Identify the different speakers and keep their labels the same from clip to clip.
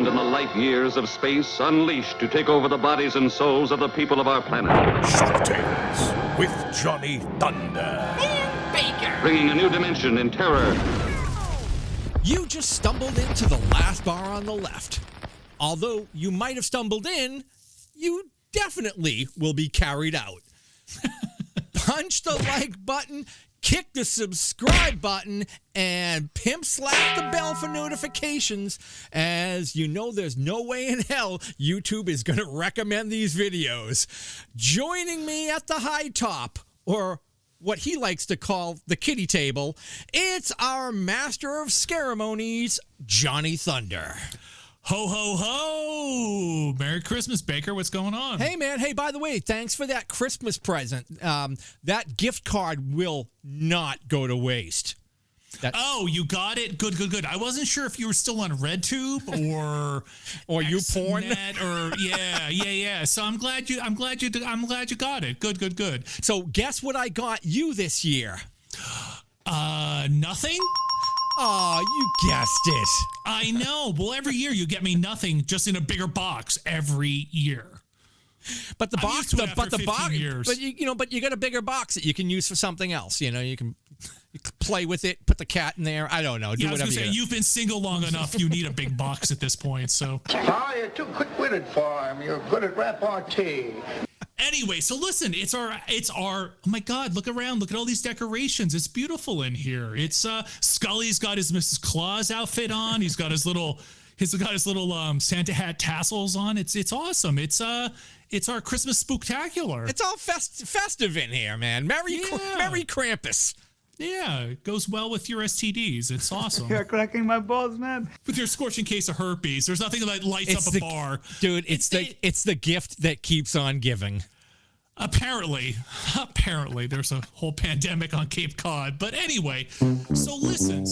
Speaker 1: beyond in the light years of space, unleashed to take over the bodies and souls of the people of our planet.
Speaker 2: Shock Tales with Johnny Thunder.
Speaker 3: Ian Baker.
Speaker 1: Bringing a new dimension in terror.
Speaker 4: You just stumbled into the last bar on the left. Although you might have stumbled in, you definitely will be carried out. Punch the like button, kick the subscribe button, and pimp slap the bell for notifications, as you know there's no way in hell YouTube is going to recommend these videos. Joining me at the high top, or what he likes to call the kiddie table, it's our master of ceremonies, Johnny Thunder.
Speaker 5: Ho, ho, ho! Merry Christmas, Baker. What's going on?
Speaker 4: Hey, man. Hey, by the way, thanks for that Christmas present. That gift card will not go to waste.
Speaker 5: Oh, you got it? Good, good, good. I wasn't sure if you were still on RedTube or
Speaker 4: YouPorn
Speaker 5: or yeah. So I'm glad you got it. Good, good, good.
Speaker 4: So guess what I got you this year?
Speaker 5: Nothing?
Speaker 4: Oh, you guessed it.
Speaker 5: I know. Well, every year you get me nothing, just in a bigger box every year.
Speaker 4: But the box, but you got a bigger box that you can use for something else. You know, you can play with it, put the cat in there. I don't know. Do whatever.
Speaker 5: You've been single long enough. You need a big box at this point. So.
Speaker 6: Oh, you're too quick-witted for him. You're good at repartee.
Speaker 5: Anyway, so listen, it's our, oh my God, look around, look at all these decorations. It's beautiful in here. It's, Scully's got his Mrs. Claus outfit on. He's got his little Santa hat tassels on. It's awesome. It's our Christmas spooktacular.
Speaker 4: It's all festive in here, man. Merry Krampus.
Speaker 5: Yeah, it goes well with your STDs. It's awesome.
Speaker 7: You're cracking my balls, man.
Speaker 5: With your scorching case of herpes, there's nothing that lights up a bar.
Speaker 4: Dude, it's the gift that keeps on giving.
Speaker 5: Apparently, there's a whole pandemic on Cape Cod. But anyway, so listen.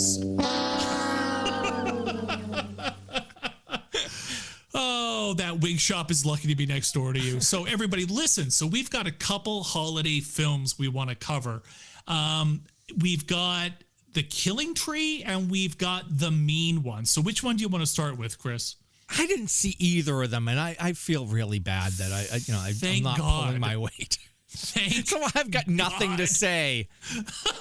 Speaker 5: Oh, that wig shop is lucky to be next door to you. So everybody, listen. So we've got a couple holiday films we want to cover. We've got The Killing Tree and we've got The Mean One. So which one do you want to start with, Chris?
Speaker 4: I didn't see either of them, and I feel really bad that I'm not pulling my weight. So I've got nothing to say.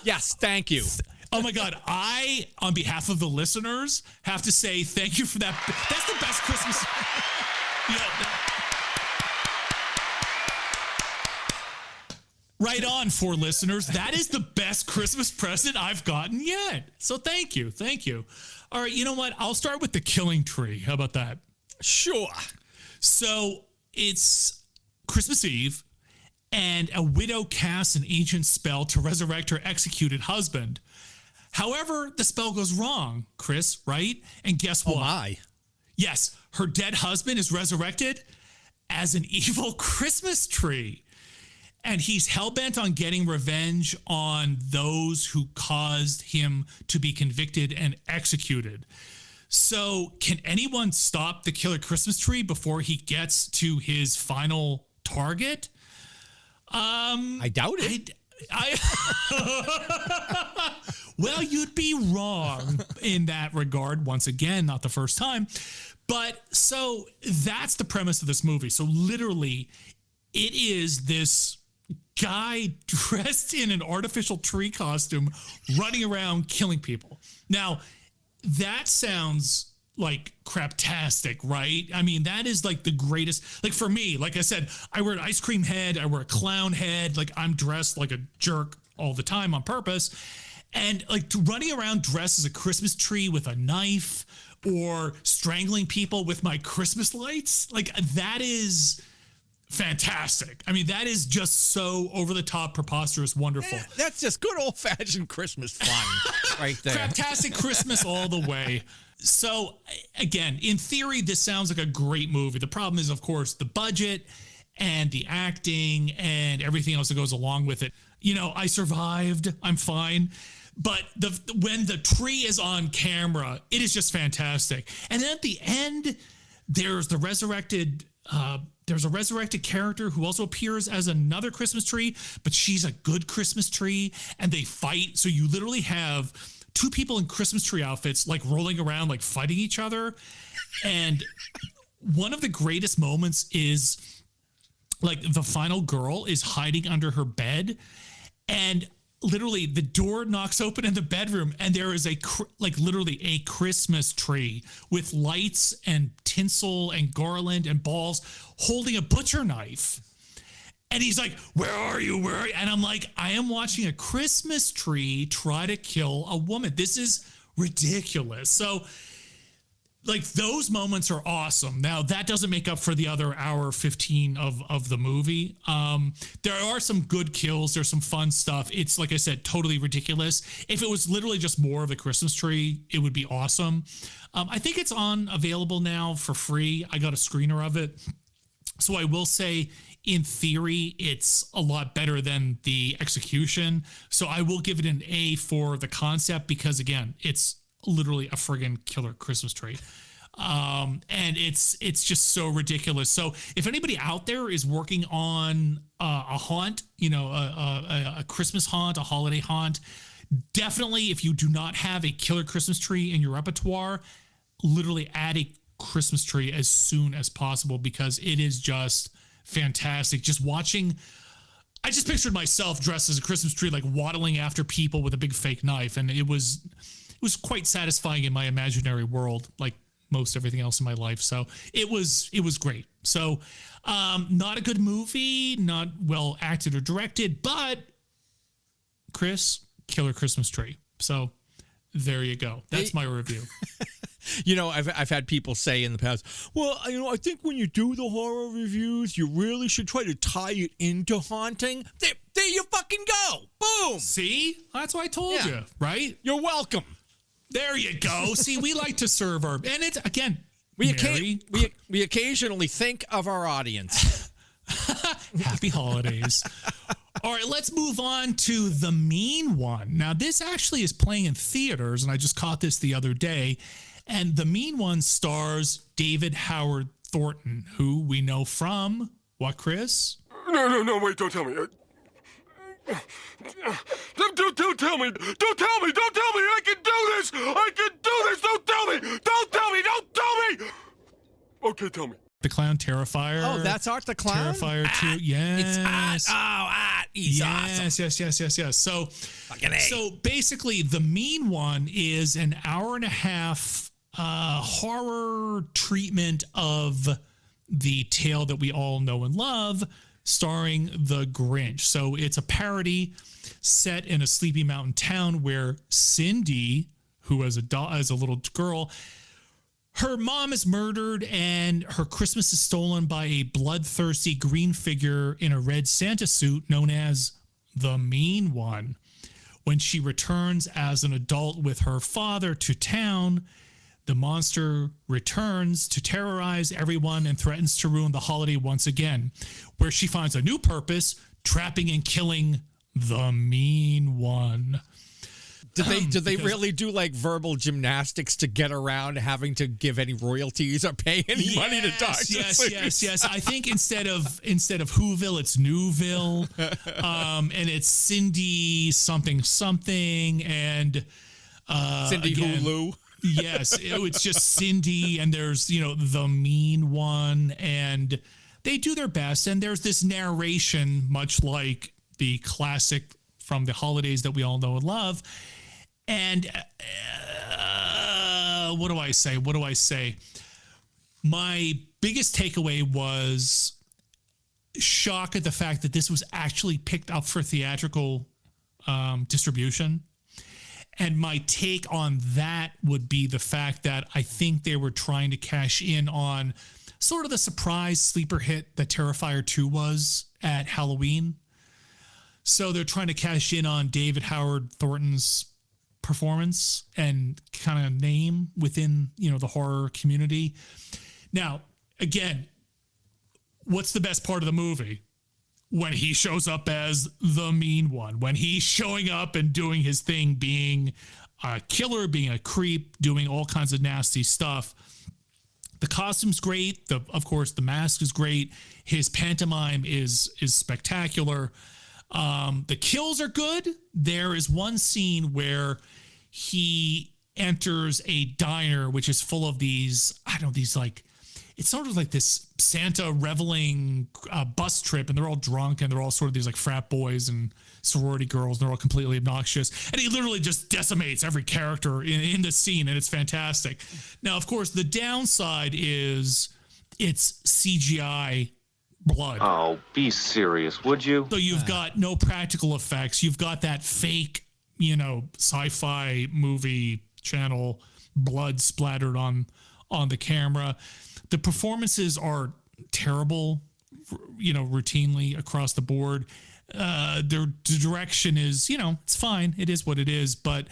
Speaker 4: Yes, thank you.
Speaker 5: Oh my God, I, on behalf of the listeners, have to say thank you for that. That's the best Christmas. Right on, for listeners. That is the best Christmas present I've gotten yet. So thank you. Thank you. All right, you know what? I'll start with The Killing Tree. How about that?
Speaker 4: Sure.
Speaker 5: So it's Christmas Eve, and a widow casts an ancient spell to resurrect her executed husband. However, the spell goes wrong, Chris, right? And guess what?
Speaker 4: Oh, my.
Speaker 5: Yes, her dead husband is resurrected as an evil Christmas tree. And he's hell-bent on getting revenge on those who caused him to be convicted and executed. So can anyone stop the killer Christmas tree before he gets to his final target?
Speaker 4: I doubt it.
Speaker 5: Well, you'd be wrong in that regard. Once again, not the first time. But so that's the premise of this movie. So literally, it is this guy dressed in an artificial tree costume running around killing people. Now, that sounds like craptastic, right? I mean, that is like the greatest. Like for me, like I said, I wear an ice cream head, I wear a clown head, like I'm dressed like a jerk all the time on purpose. And like running around dressed as a Christmas tree with a knife or strangling people with my Christmas lights, like that is fantastic. I mean, that is just so over the top, preposterous, wonderful.
Speaker 4: That's just good old fashioned Christmas fun right there.
Speaker 5: Fantastic Christmas all the way. So again, in theory, this sounds like a great movie. The problem is, of course, the budget and the acting and everything else that goes along with it. You know, I survived. I'm fine. But when the tree is on camera, it is just fantastic. And then at the end, there's the resurrected there's a resurrected character who also appears as another Christmas tree, but she's a good Christmas tree, and they fight. So you literally have two people in Christmas tree outfits, like rolling around, like fighting each other. And one of the greatest moments is like the final girl is hiding under her bed, and literally the door knocks open in the bedroom, and there is literally a Christmas tree with lights and tinsel and garland and balls holding a butcher knife. And he's like, where are you? Where are you? And I'm like, I am watching a Christmas tree try to kill a woman. This is ridiculous. So like those moments are awesome. Now that doesn't make up for the other hour 15 of the movie. There are some good kills. There's some fun stuff. It's like I said, totally ridiculous. If it was literally just more of the Christmas tree, it would be awesome. I think it's available now for free. I got a screener of it. So I will say, in theory, it's a lot better than the execution. So I will give it an A for the concept because, again, it's literally a friggin' killer Christmas tree. And it's just so ridiculous. So if anybody out there is working on a haunt, a Christmas haunt, a holiday haunt, definitely if you do not have a killer Christmas tree in your repertoire, literally add a Christmas tree as soon as possible because it is just fantastic. Just watching, I just pictured myself dressed as a Christmas tree, like waddling after people with a big fake knife, and it was quite satisfying in my imaginary world, like most everything else in my life. So it was great. So not a good movie, not well acted or directed, but Chris, killer Christmas tree. So there you go. That's my review.
Speaker 4: I've had people say in the past, well, I think when you do the horror reviews, you really should try to tie it into haunting. There you fucking go. Boom.
Speaker 5: See? That's what I told you, right?
Speaker 4: You're welcome.
Speaker 5: There you go. See, we like to serve our, and it's, again,
Speaker 4: we occasionally think of our audience.
Speaker 5: Happy holidays. All right, let's move on to The Mean One. Now, this actually is playing in theaters, and I just caught this the other day. And The Mean One stars David Howard Thornton, who we know from what, Chris?
Speaker 3: No, wait, don't tell me. Don't tell me. Don't tell me. I can do this. Don't tell me. Okay, tell me.
Speaker 5: The Clown Terrifier.
Speaker 4: Oh, that's Art the Clown?
Speaker 5: Terrifier 2. Yes.
Speaker 4: It's Art. He's awesome.
Speaker 5: Yes. So basically, The Mean One is an hour and a half horror treatment of the tale that we all know and love, starring the Grinch. So it's a parody set in a sleepy mountain town where Cindy, who as a little girl, her mom is murdered and her Christmas is stolen by a bloodthirsty green figure in a red Santa suit known as the Mean One. When she returns as an adult with her father to town, the monster returns to terrorize everyone and threatens to ruin the holiday once again, where she finds a new purpose, trapping and killing the Mean One.
Speaker 4: Did they really do like verbal gymnastics to get around having to give any royalties or pay any money to talk?
Speaker 5: Yes. I think instead of Whoville, it's Newville, and it's Cindy something, and
Speaker 4: Cindy
Speaker 5: again,
Speaker 4: Hulu.
Speaker 5: Yes, it's just Cindy, and there's the Mean One, and they do their best. And there's this narration, much like the classic from the holidays that we all know and love. And what do I say? My biggest takeaway was shock at the fact that this was actually picked up for theatrical distribution. And my take on that would be the fact that I think they were trying to cash in on sort of the surprise sleeper hit that Terrifier 2 was at Halloween. So they're trying to cash in on David Howard Thornton's performance and kind of name within, the horror community. Now, again, what's the best part of the movie? When he shows up as the Mean One, when he's showing up and doing his thing, being a killer, being a creep, doing all kinds of nasty stuff. The costume's great. Of course, the mask is great. His pantomime is spectacular. The kills are good. There is one scene where he enters a diner, which is full of these, I don't know, these like, it's sort of like this Santa reveling bus trip, and they're all drunk, and they're all sort of these like frat boys and sorority girls, and they're all completely obnoxious. And he literally just decimates every character in the scene, and it's fantastic. Now, of course, the downside is it's CGI blood.
Speaker 7: Oh, be serious, would you?
Speaker 5: So you've got no practical effects. You've got that fake, sci-fi movie channel blood splattered on the camera. The performances are terrible, routinely across the board. Their direction is, it's fine. It is what it is. But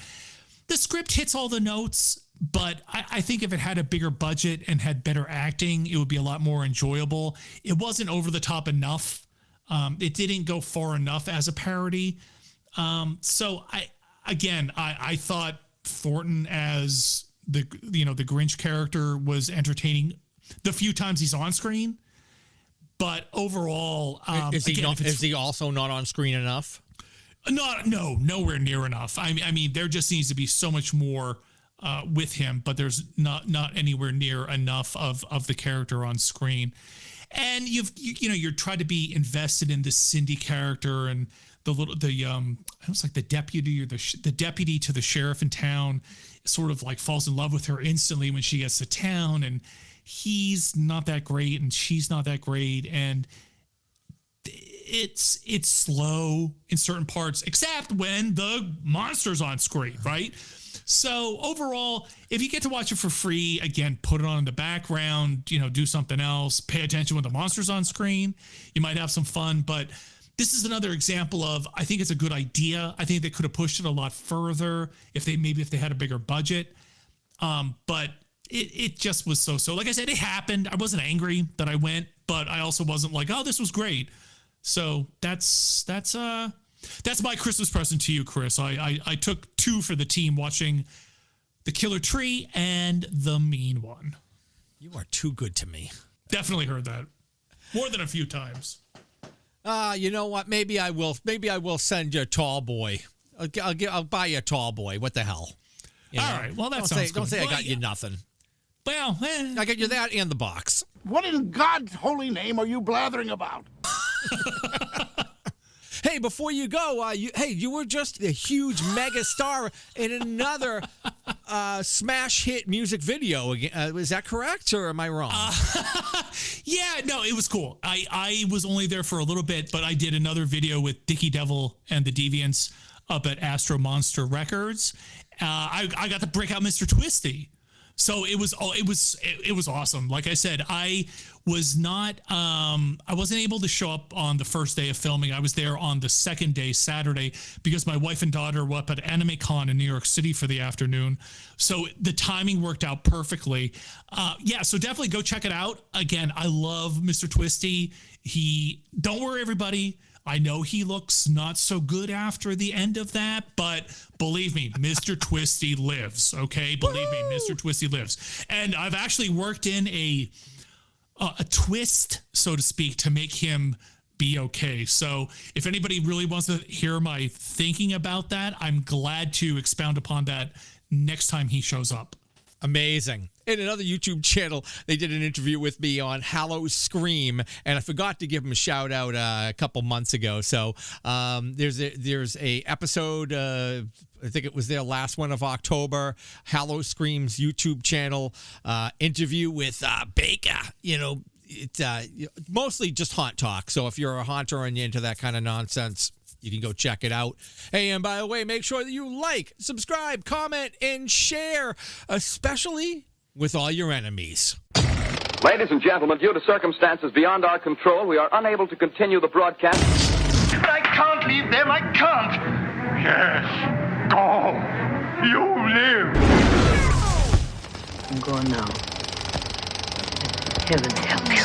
Speaker 5: the script hits all the notes. But I think if it had a bigger budget and had better acting, it would be a lot more enjoyable. It wasn't over the top enough. It didn't go far enough as a parody. So I thought Thornton as the Grinch character was entertaining the few times he's on screen. But overall,
Speaker 4: is he also not on screen enough? Nowhere near enough. I mean, there just needs to be so much more with him, but there's not anywhere near enough of the character on screen. And you're trying to be invested in this Cindy character, and it was like the deputy or the deputy to the sheriff in town sort of like falls in love with her instantly when she gets to town, and he's not that great and she's not that great, and it's slow in certain parts, except when the monster's on screen, right? So overall, if you get to watch it for free, again, put it on in the background, do something else, pay attention when the monster's on screen. You might have some fun, but this is another example of, I think it's a good idea. I think they could have pushed it a lot further if they had a bigger budget. But it just was so. Like I said, it happened. I wasn't angry that I went, but I also wasn't like, oh, this was great. So that's my Christmas present to you, Chris. I took 2 for the team watching The Killer Tree and The Mean One. You are too good to me.
Speaker 5: Definitely heard that more than a few times.
Speaker 4: You know what? Maybe I will send you a tall boy. I'll buy you a tall boy. What the hell?
Speaker 5: All right. Well, that sounds good.
Speaker 4: Don't say I got you nothing.
Speaker 5: Well,
Speaker 4: I got you that and the box.
Speaker 6: What in God's holy name are you blathering about?
Speaker 4: Hey, before you go, you were just a huge mega star in another smash hit music video. Is that correct, or am I wrong?
Speaker 5: Yeah, no, it was cool. I was only there for a little bit, but I did another video with Dickie Devil and the Deviants up at Astro Monster Records. I got to break out Mr. Twisty. So it was awesome. Like I said, I wasn't able to show up on the first day of filming. I was there on the second day, Saturday, because my wife and daughter were up at AnimeCon in New York City for the afternoon. So the timing worked out perfectly. So definitely go check it out. Again, I love Mr. Twisty. Don't worry, everybody. I know he looks not so good after the end of that, but believe me, Mr. Twisty lives, okay? Believe me, Mr. Twisty lives. And I've actually worked in a twist, so to speak, to make him be okay. So if anybody really wants to hear my thinking about that, I'm glad to expound upon that next time he shows up.
Speaker 4: Amazing. In another YouTube channel, they did an interview with me on Hallow Scream, and I forgot to give them a shout out a couple months ago. So there's a episode, I think it was their last one of October, Hallow Scream's YouTube channel, interview with Baker. It's mostly just haunt talk. So if you're a haunter and you're into that kind of nonsense, you can go check it out. Hey, and by the way, make sure that you like, subscribe, comment, and share, especially with all your enemies.
Speaker 8: Ladies and gentlemen, due to circumstances beyond our control, we are unable to continue the broadcast.
Speaker 6: But I can't leave them. I can't. Yes. Go. You live.
Speaker 9: I'm going now. Heaven help you.